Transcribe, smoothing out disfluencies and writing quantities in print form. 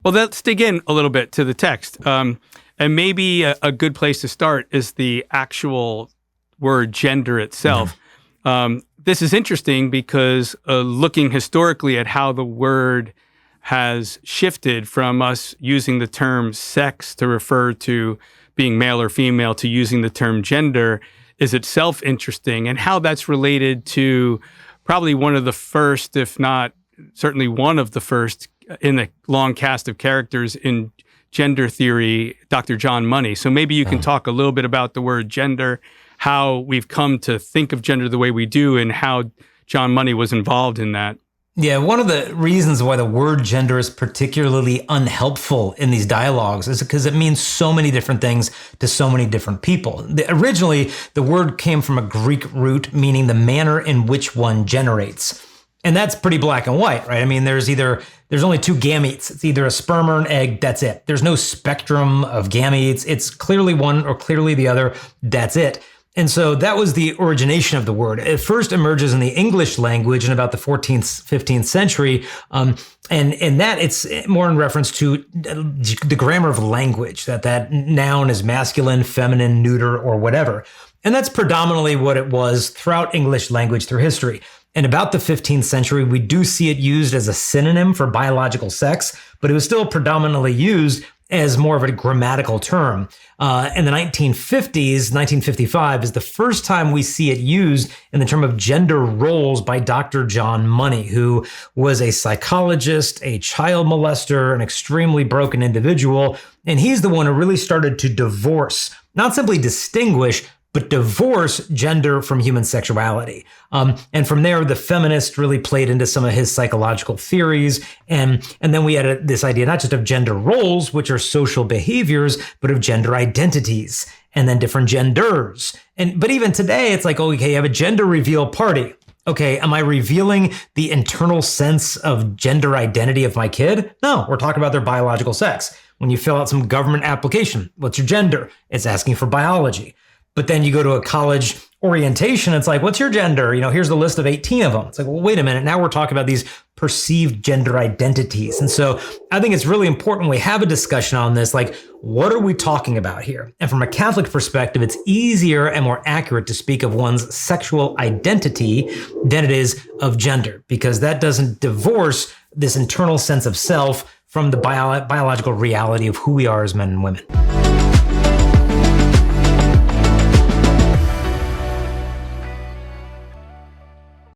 Well, let's dig in a little bit to the text. And maybe a good place to start is the actual word gender itself. This is interesting because looking historically at how the word has shifted from us using the term sex to refer to being male or female to using the term gender is itself interesting, and how that's related to probably one of the first, if not certainly one of the first in the long cast of characters in gender theory, Dr. John Money. So maybe you can talk a little bit about the word gender, how we've come to think of gender the way we do, and how John Money was involved in that. Yeah, one of the reasons why the word gender is particularly unhelpful in these dialogues is because it means so many different things to so many different people. Originally, the word came from a Greek root meaning the manner in which one generates. And that's pretty black and white, right? I mean, there's only two gametes. It's either a sperm or an egg, that's it. There's no spectrum of gametes. It's clearly one or clearly the other, that's it. And so that was the origination of the word. It first emerges in the English language in about the 14th, 15th century. And that it's more in reference to the grammar of language, that noun is masculine, feminine, neuter, or whatever. And that's predominantly what it was throughout English language through history. In about the 15th century, we do see it used as a synonym for biological sex, but it was still predominantly used as more of a grammatical term. In the 1950s, 1955 is the first time we see it used in the term of gender roles by Dr. John Money, who was a psychologist, a child molester, an extremely broken individual. And he's the one who really started to divorce, not simply distinguish, but divorce gender from human sexuality. And from there, the feminists really played into some of his psychological theories. And then we had this idea not just of gender roles, which are social behaviors, but of gender identities, and then different genders. But even today, it's like, okay, you have a gender reveal party. Okay, am I revealing the internal sense of gender identity of my kid? No, we're talking about their biological sex. When you fill out some government application, what's your gender? It's asking for biology. But then you go to a college orientation, it's like, what's your gender? Here's the list of 18 of them. It's like, well, wait a minute. Now we're talking about these perceived gender identities. And so I think it's really important we have a discussion on this. Like, what are we talking about here? And from a Catholic perspective, it's easier and more accurate to speak of one's sexual identity than it is of gender, because that doesn't divorce this internal sense of self from the biological reality of who we are as men and women.